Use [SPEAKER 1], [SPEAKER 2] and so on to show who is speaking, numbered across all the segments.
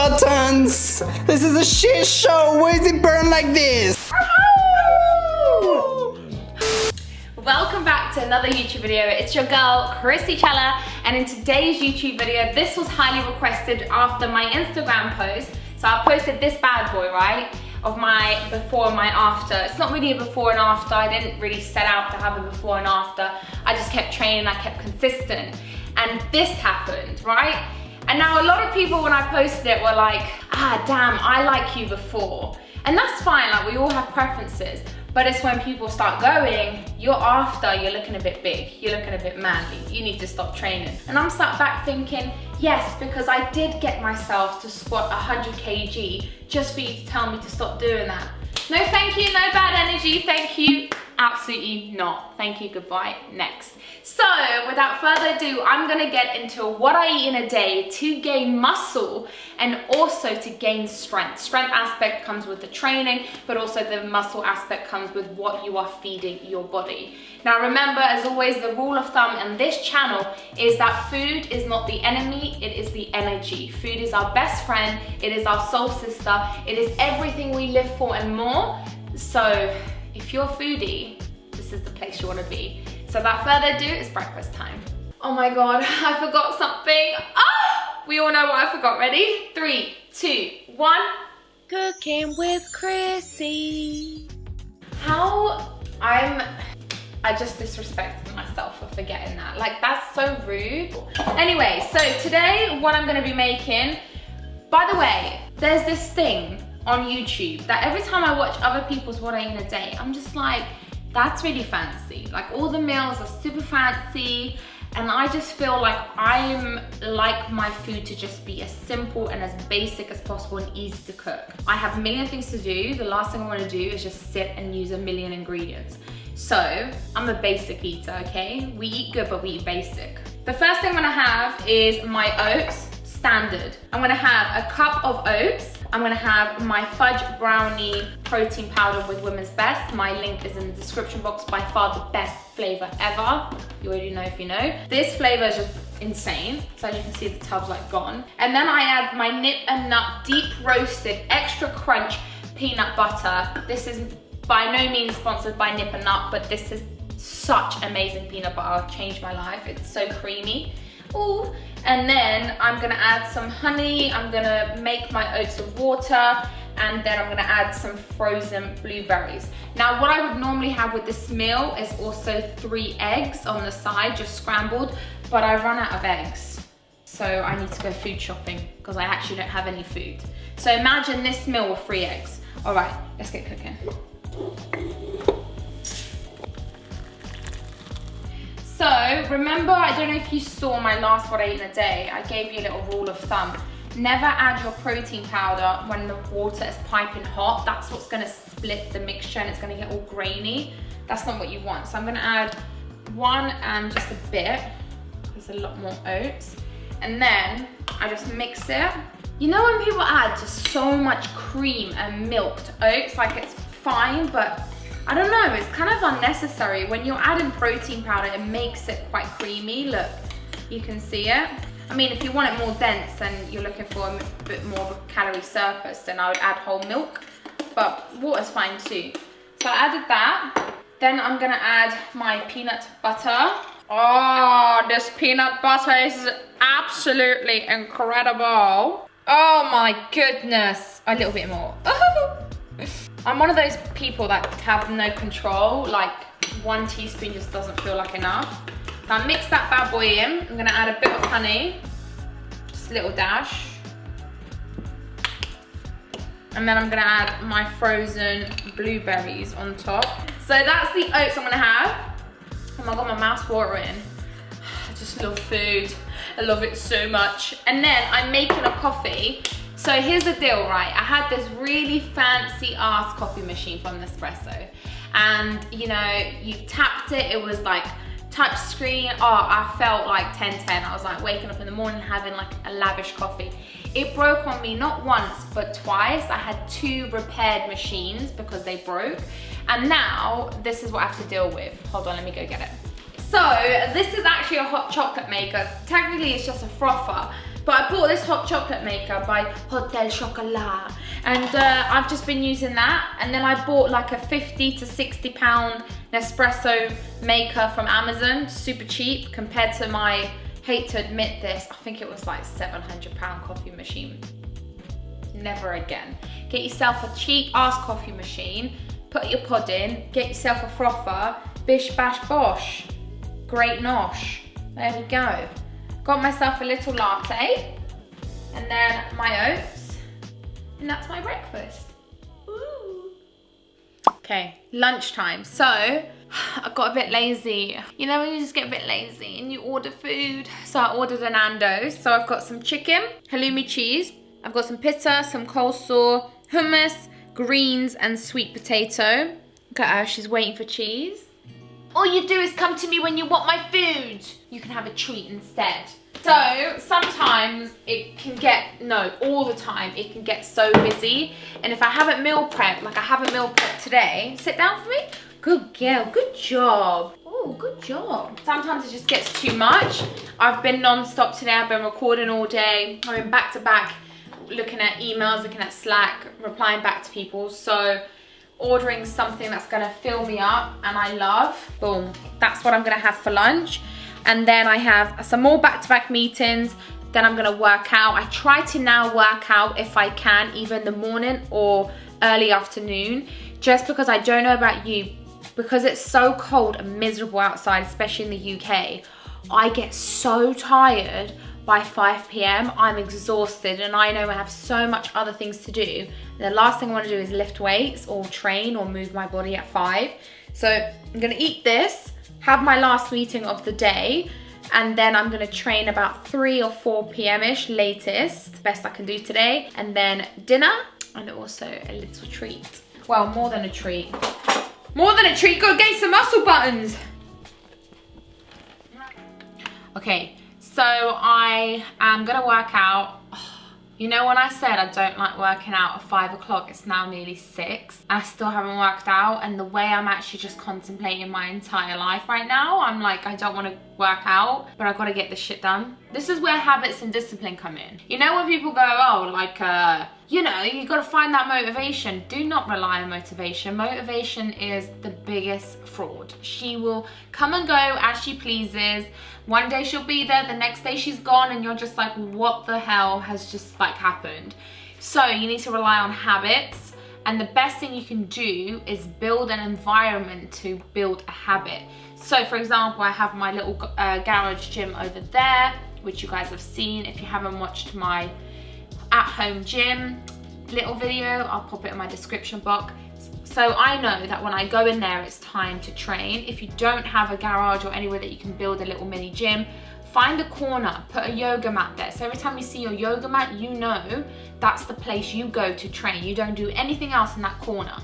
[SPEAKER 1] buttons! This is a shit show! Why is it burn like this?
[SPEAKER 2] Welcome back to another YouTube video. It's your girl, Krissy Cela, and in today's YouTube video, this was highly requested after my Instagram post. So I posted this bad boy, right? Of my before and my after. It's not really a before and after. I didn't really set out to have a before and after. I just kept training, I kept consistent. And this happened, right? And now a lot of people, when I posted it, were like, ah, damn, I like you before. And that's fine, like we all have preferences. But it's when people start going, you're after, you're looking a bit big, you're looking a bit manly, you need to stop training. And I'm sat back thinking, yes, because I did get myself to squat 100 kg just for you to tell me to stop doing that. No thank you, no bad energy, thank you. Absolutely not. Thank you, goodbye, next. So without further ado, I'm gonna get into what I eat in a day to gain muscle and also to gain strength. Strength aspect comes with the training, but also the muscle aspect comes with what you are feeding your body. Now remember, as always, the rule of thumb in this channel is that food is not the enemy, it is the energy. Food is our best friend, it is our soul sister, it is everything we live for and more. So if you're a foodie, this is the place you want to be. So without further ado, it's breakfast time. Oh my God, I forgot something. Ah! We all know what I forgot. Ready? 3, 2, 1. Cooking with Krissy. I just disrespected myself for forgetting that. Like, that's so rude. Anyway, so today what I'm gonna be making, by the way, there's this thing on YouTube that every time I watch other people's what I eat in a day, I'm just like, that's really fancy. Like all the meals are super fancy and I just feel like I'm like my food to just be as simple and as basic as possible and easy to cook. I have a million things to do. The last thing I want to do is just sit and use a million ingredients. So I'm a basic eater, okay? We eat good, but we eat basic. The first thing I'm gonna have is my oats, standard. I'm gonna have a cup of oats. I'm gonna have my fudge brownie protein powder with Women's Best. My link is in the description box. By far the best flavor ever. You already know if you know. This flavor is just insane. So as you can see, the tub's like gone. And then I add my Nip and Nut deep roasted extra crunch peanut butter. This is by no means sponsored by Nip and Nut, but this is such amazing peanut butter. Changed my life. It's so creamy. Ooh. And then I'm gonna add some honey, I'm gonna make my oats with water, and then I'm gonna add some frozen blueberries. Now what I would normally have with this meal is also 3 eggs on the side, just scrambled, but I run out of eggs. So I need to go food shopping because I actually don't have any food. So imagine this meal with 3 eggs. All right, let's get cooking. So remember, I don't know if you saw my last what I eat in a day, I gave you a little rule of thumb. Never add your protein powder when the water is piping hot. That's what's gonna split the mixture and it's gonna get all grainy. That's not what you want. So I'm gonna add 1 and just a bit. There's a lot more oats. And then I just mix it. You know when people add just so much cream and milk to oats, like it's fine, but I don't know, it's kind of unnecessary. When you're adding protein powder, it makes it quite creamy. Look, you can see it. I mean, if you want it more dense and you're looking for a bit more of a calorie surplus, then I would add whole milk, but water's fine too. So I added that. Then I'm gonna add my peanut butter. Oh, this peanut butter is absolutely incredible. Oh my goodness. A little bit more. Oh. I'm one of those people that have no control, like 1 teaspoon just doesn't feel like enough. So I mix that bad boy in. I'm gonna add a bit of honey, just a little dash. And then I'm gonna add my frozen blueberries on top. So that's the oats I'm gonna have. Oh my God, my mouth's watering. I just love food. I love it so much. And then I'm making a coffee. So here's the deal, right? I had this really fancy ass coffee machine from Nespresso. And you know, you tapped it, it was like touch screen. Oh, I felt like 10/10. I was like waking up in the morning having like a lavish coffee. It broke on me not once, but twice. I had 2 repaired machines because they broke. And now this is what I have to deal with. Hold on, let me go get it. So this is actually a hot chocolate maker. Technically it's just a frother, But I bought this hot chocolate maker by Hotel Chocolat, and I've just been using that. And then I bought like a 50 to 60 pound Nespresso maker from Amazon, super cheap compared to my, hate to admit this, I think it was like £700 coffee machine. Never again. Get yourself a cheap ass coffee machine, put your pod in, get yourself a frother, bish bash bosh. Great nosh. There we go. Got myself a little latte, and then my oats, and that's my breakfast. Ooh. Okay, lunchtime. So, I got a bit lazy. You know when you just get a bit lazy and you order food? So I ordered a Nando's. So I've got some chicken, halloumi cheese, I've got some pizza, some coleslaw, hummus, greens, and sweet potato. Look at her, she's waiting for cheese. All you do is come to me when you want my food. You can have a treat instead. So sometimes it can get, no, all the time, it can get so busy. And if I haven't meal prepped, like I haven't meal prepped today, sit down for me. Good girl, good job. Oh, good job. Sometimes it just gets too much. I've been non-stop today. I've been recording all day. I've been back to back, looking at emails, looking at Slack, replying back to people. So ordering something that's gonna fill me up and I love, boom, that's what I'm gonna have for lunch. And then I have some more back-to-back meetings. Then I'm gonna work out. I try to now work out if I can, either in the morning or early afternoon, just because I don't know about you, because it's so cold and miserable outside, especially in the UK, I get so tired by 5 p.m. I'm exhausted, and I know I have so much other things to do. The last thing I want to do is lift weights or train or move my body at 5. So I'm gonna eat this, have my last meeting of the day, and then I'm gonna train about 3 or 4 p.m.-ish latest, best I can do today, and then dinner, and also a little treat. Well, more than a treat. More than a treat, go gain some muscle buttons. Okay, so I am gonna work out. You know when I said I don't like working out at 5 o'clock, it's now nearly 6. I still haven't worked out, and the way I'm actually just contemplating my entire life right now, I'm like, I don't want to work out, but I've got to get this shit done. This is where habits and discipline come in. You know when people go, oh, like, you know, you got to find that motivation. Do not rely on motivation. Motivation is the biggest fraud. She will come and go as she pleases. One day she'll be there, the next day she's gone, and you're just like, what the hell has just like happened? So you need to rely on habits, and the best thing you can do is build an environment to build a habit. So for example, I have my little garage gym over there, which you guys have seen. If you haven't watched my at-home gym little video, I'll pop it in my description box. So I know that when I go in there, it's time to train. If you don't have a garage or anywhere that you can build a little mini gym, find a corner, put a yoga mat there. So every time you see your yoga mat, you know that's the place you go to train. You don't do anything else in that corner.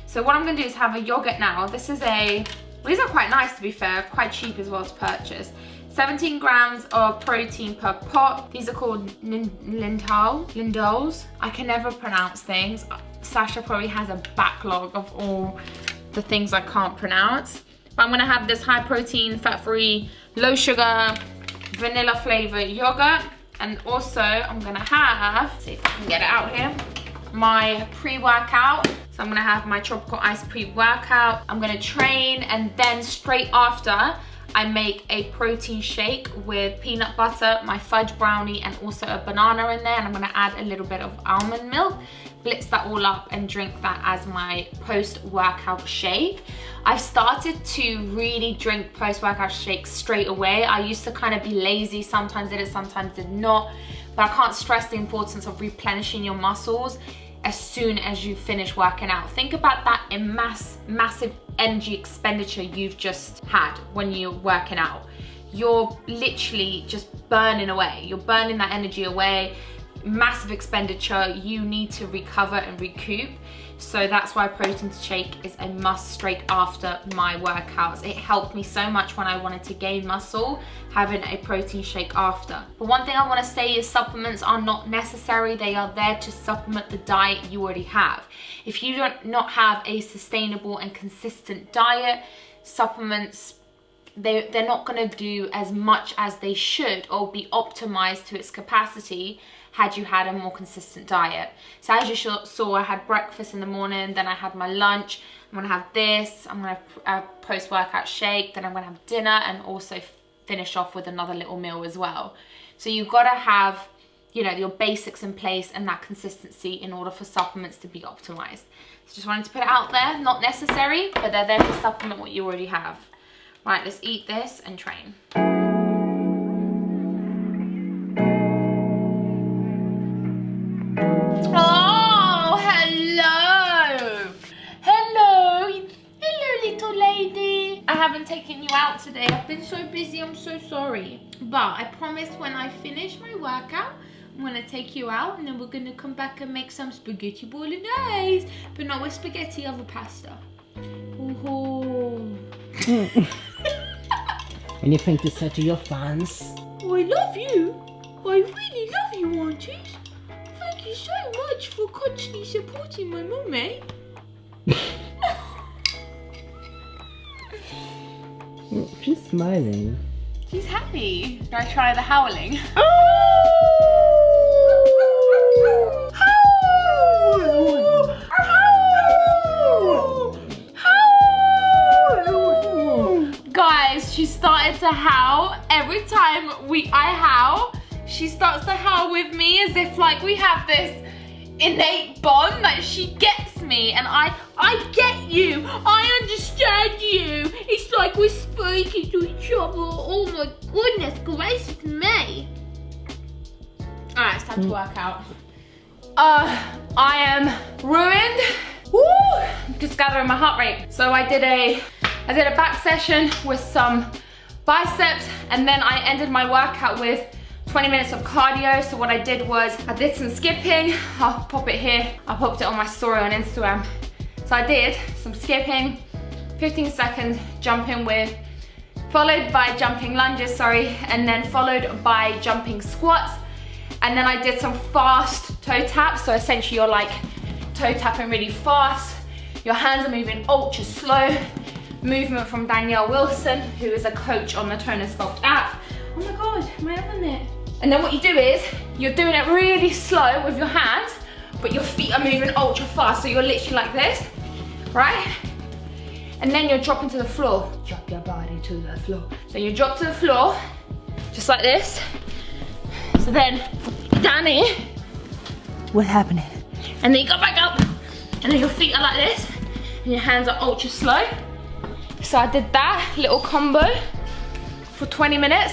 [SPEAKER 2] So what I'm gonna do is have a yogurt now. These are quite nice, to be fair, quite cheap as well to purchase. 17 grams of protein per pot. These are called lindols. I can never pronounce things. Sasha probably has a backlog of all the things I can't pronounce. But I'm gonna have this high protein, fat-free, low sugar, vanilla flavored yogurt. And also I'm gonna have, see if I can get it out here, my pre-workout. So I'm gonna have my tropical ice pre-workout. I'm gonna train, and then straight after, I make a protein shake with peanut butter, my fudge brownie, and also a banana in there. And I'm gonna add a little bit of almond milk, blitz that all up, and drink that as my post-workout shake. I've started to really drink post-workout shakes straight away. I used to kind of be lazy, sometimes did it, sometimes did not. But I can't stress the importance of replenishing your muscles as soon as you finish working out. Think about that in massive energy expenditure you've just had when you're working out. You're literally just burning away. You're burning that energy away. Massive expenditure. You need to recover and recoup. So that's why protein shake is a must straight after my workouts. It helped me so much when I wanted to gain muscle, having a protein shake after. But one thing I want to say is supplements are not necessary. They are there to supplement the diet you already have. If you don't not have a sustainable and consistent diet, supplements, they're not going to do as much as they should or be optimized to its capacity had you had a more consistent diet. So as you saw, I had breakfast in the morning, then I had my lunch. I'm gonna have this, I'm gonna have a post-workout shake, then I'm gonna have dinner, and also finish off with another little meal as well. So you've gotta have, you know, your basics in place and that consistency in order for supplements to be optimized. So just wanted to put it out there, not necessary, but they're there to supplement what you already have. Right, let's eat this and train. Oh, hello. Hello. Hello, little lady. I haven't taken you out today. I've been so busy, I'm so sorry. But I promised when I finish my workout, I'm gonna take you out and then we're gonna come back and make some spaghetti bolognese. But not with spaghetti, other pasta. Ooh.
[SPEAKER 3] Anything to say to your fans?
[SPEAKER 2] Oh, I love you. I really love you, aunties. Thank you so much for constantly supporting my mum, eh?
[SPEAKER 3] She's smiling.
[SPEAKER 2] She's happy. Should I try the howling? Guys, she started to howl. Every time I howl, she starts to howl with me as if like we have this innate bond that she gets me, and I get you. I understand you. It's like we're speaking to each other. Oh my goodness gracious me. Alright, it's time to work out. I am ruined. Woo! I'm just gathering my heart rate. So I did a back session with some biceps, and then I ended my workout with 20 minutes of cardio. So what I did was I did some skipping. I'll pop it here. I popped it on my story on Instagram. So I did some skipping, 15 seconds jumping with, followed by jumping lunges, and then followed by jumping squats. And then I did some fast toe taps. So essentially you're like toe tapping really fast. Your hands are moving ultra slow. Movement from Danielle Wilson, who is a coach on the Tone and Sculpt app. Oh my God, am I having it? And then what you do is, you're doing it really slow with your hands, but your feet are moving ultra fast. So you're literally like this, right? And then you're dropping to the floor. Drop your body to the floor. So you drop to the floor, just like this. So then, Danny, what's happening? And then you go back up, and then your feet are like this, and your hands are ultra slow. So I did that little combo for 20 minutes.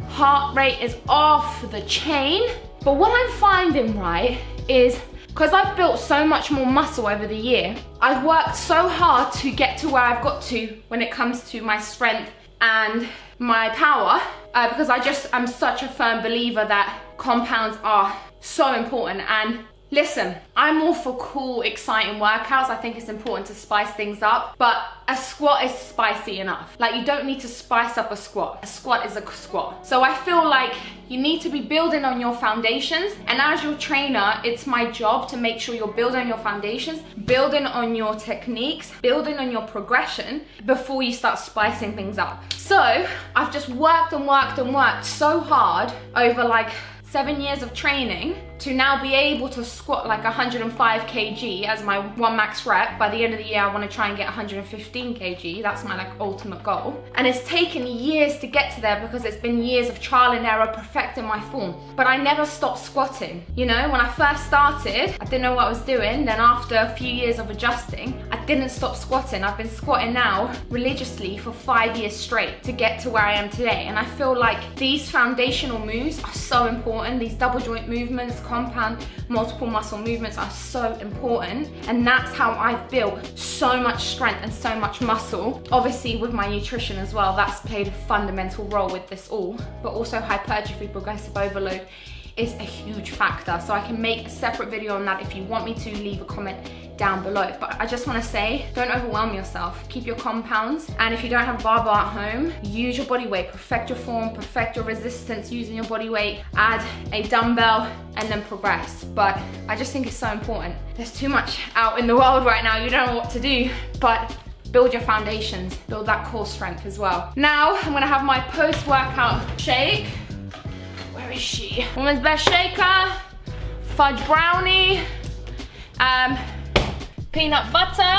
[SPEAKER 2] Heart rate is off the chain. But what I'm finding, right, is because I've built so much more muscle over the year, I've worked so hard to get to where I've got to when it comes to my strength and my power, because I'm such a firm believer that compounds are so important. And listen, I'm all for cool, exciting workouts. I think it's important to spice things up, but a squat is spicy enough. Like, you don't need to spice up a squat. A squat is a squat. So I feel like you need to be building on your foundations, and as your trainer, it's my job to make sure you're building on your foundations, building on your techniques, building on your progression before you start spicing things up. So I've just worked and worked and worked so hard over like 7 years of training to now be able to squat like 105 kg as my one max rep. By the end of the year, I want to try and get 115 kg. That's my like ultimate goal. And it's taken years to get to there because it's been years of trial and error perfecting my form. But I never stopped squatting. You know, when I first started, I didn't know what I was doing. Then after a few years of adjusting, I didn't stop squatting. I've been squatting now religiously for 5 years straight to get to where I am today. And I feel like these foundational moves are so important. These double joint movements, compound, multiple muscle movements are so important. And that's how I've built so much strength and so much muscle. Obviously with my nutrition as well, that's played a fundamental role with this all. But also hypertrophy, progressive overload is a huge factor. So I can make a separate video on that if you want me to. Leave a comment down below. But I just want to say, don't overwhelm yourself. Keep your compounds, and if you don't have a barbell at home, use your body weight. Perfect your form, perfect your resistance using your body weight. Add a dumbbell and then progress. But I just think it's so important. There's too much out in the world right now. You don't know what to do, but build your foundations, build that core strength as well. Now, I'm gonna have my post-workout shake. Where is she? Woman's best shaker, fudge brownie, peanut butter,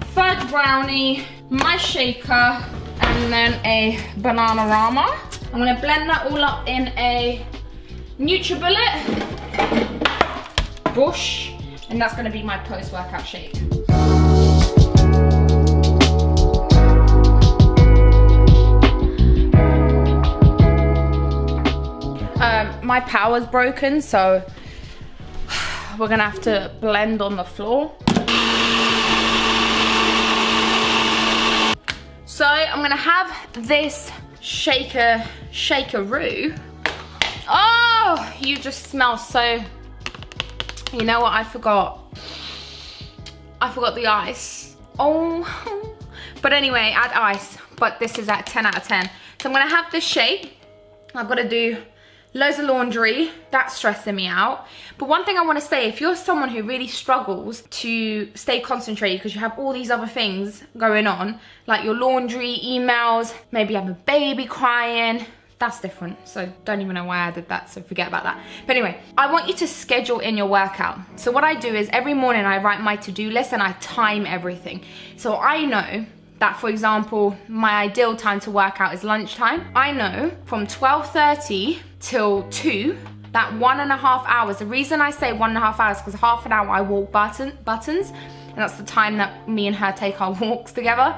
[SPEAKER 2] fudge brownie, my shaker, and then a Bananarama. I'm gonna blend that all up in a NutriBullet, Bush, and that's gonna be my post-workout shake. My power's broken, so we're gonna have to blend on the floor. So I'm gonna have this shakeroo. Oh, you just smell so, you know what, I forgot the ice. Oh, but anyway, add ice, but this is at 10 out of 10. So I'm gonna have this shake. I've gotta do loads of laundry, that's stressing me out. But one thing I want to say, if you're someone who really struggles to stay concentrated because you have all these other things going on, like your laundry, emails, maybe you have a baby crying, that's different. So don't even know why I did that, so forget about that. But anyway, I want you to schedule in your workout. So what I do is every morning I write my to-do list and I time everything. So I know that, for example, my ideal time to work out is lunchtime. I know from 12:30 till 2, that 1.5 hours, the reason I say 1.5 hours, because half an hour I walk buttons, and that's the time that me and her take our walks together.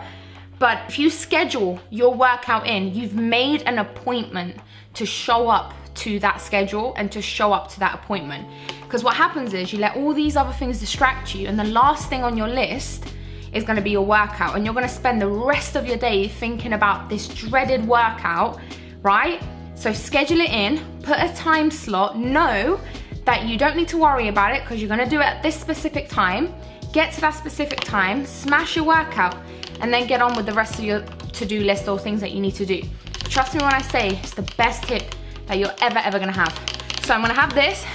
[SPEAKER 2] But if you schedule your workout in, you've made an appointment to show up to that schedule and to show up to that appointment. Because what happens is you let all these other things distract you, and the last thing on your list is gonna be your workout, and you're gonna spend the rest of your day thinking about this dreaded workout, right? So schedule it in, put a time slot, know that you don't need to worry about it because you're gonna do it at this specific time, get to that specific time, smash your workout, and then get on with the rest of your to-do list or things that you need to do. Trust me when I say it's the best tip that you're ever gonna have. So I'm gonna have this,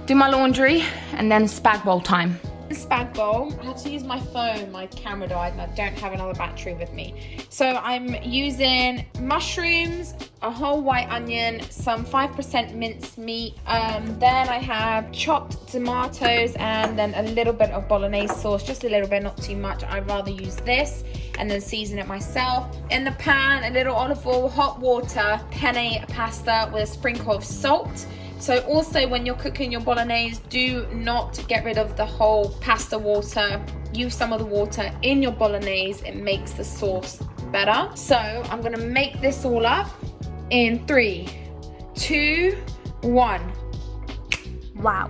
[SPEAKER 2] do my laundry, and then spag bowl time. Spag bowl, I have to use my phone, my camera died and I don't have another battery with me. So I'm using mushrooms, a whole white onion, some 5% minced meat, then I have chopped tomatoes and then a little bit of bolognese sauce, just a little bit, not too much. I'd rather use this and then season it myself. In the pan, a little olive oil, hot water, penne pasta with a sprinkle of salt. So also when you're cooking your bolognese, do not get rid of the whole pasta water. Use some of the water in your bolognese, it makes the sauce better. So I'm gonna make this all up in 3, 2, 1. Wow.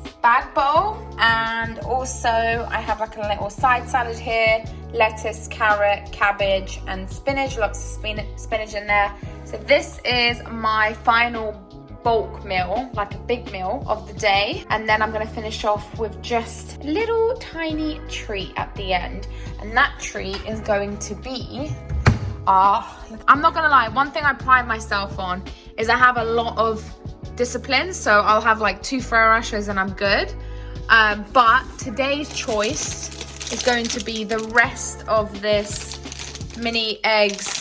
[SPEAKER 2] Spag bowl, and also I have like a little side salad here, lettuce, carrot, cabbage, and spinach, lots of spinach in there. So this is my final bulk meal, like a big meal of the day. And then I'm gonna finish off with just a little tiny treat at the end. And that treat is going to be, I'm not gonna lie, one thing I pride myself on is I have a lot of discipline. So I'll have like 2 Ferrero Rochers and I'm good. But today's choice is going to be the rest of this mini eggs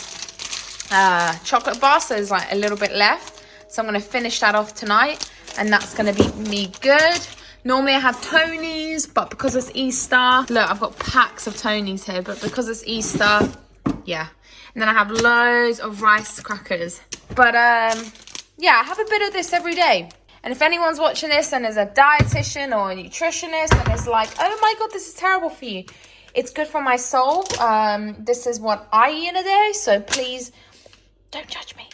[SPEAKER 2] chocolate bar, so there's like a little bit left, so I'm going to finish that off tonight and that's going to be me good. Normally I have Tony's, but because it's Easter, look, I've got packs of Tony's here, but because it's Easter, yeah. And then I have loads of rice crackers, but yeah, I have a bit of this every day. And if anyone's watching this and is a dietitian or a nutritionist and is like, oh my god, this is terrible for you, it's good for my soul. This is what I eat in a day, so please don't judge me.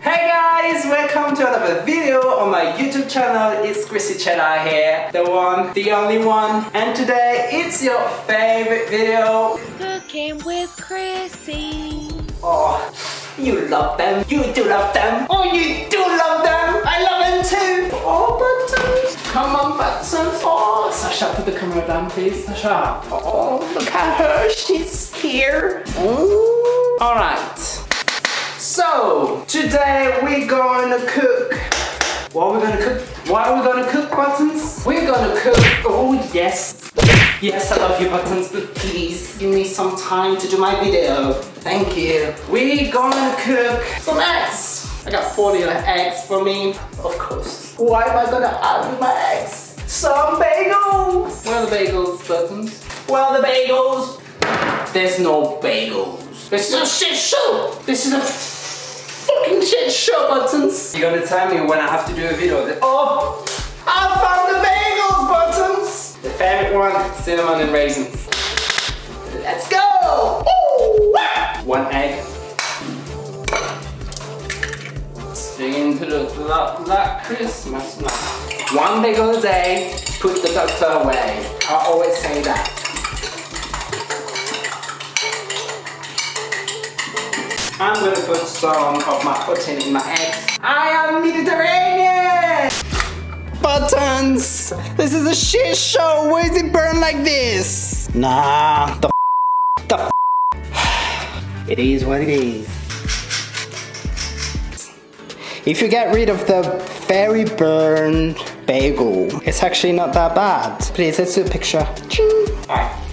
[SPEAKER 1] Hey guys, welcome to another video on my YouTube channel. It's Krissy Cela here, the one, the only one. And today it's your favorite video.
[SPEAKER 2] Cooking with Krissy.
[SPEAKER 1] Oh, you love them. You do love them. Oh, you do love them. I love them too. Oh, buttons. Come on, buttons. Oh, Sasha, put the camera down, please. Sasha. Oh, look at her. She's here. All right. So, today we're gonna cook. What are we gonna cook? What are we gonna cook, Buttons? We're gonna cook, oh yes. Yes, I love you, Buttons, but please give me some time to do my video. Thank you. We're gonna cook some eggs. I got 40 eggs for me, of course. Why am I gonna add with my eggs? Some bagels. Where are the bagels, Buttons? Where are the bagels? There's no bagels. This is a shit show. This is a fucking shit show, Buttons. You're gonna tell me when I have to do a video that, oh, I found the bagels, Buttons. The favorite one, cinnamon and raisins. Let's go. Ooh. One egg. Straight into that Christmas night. One bagel a day, put the doctor away. I always say that. I'm gonna put some of my protein in my eggs. I am Mediterranean! Buttons! This is a shit show! Why is it burn like this? Nah, the It is what it is. If you get rid of the very burned bagel, it's actually not that bad. Please, let's do a picture. Alright.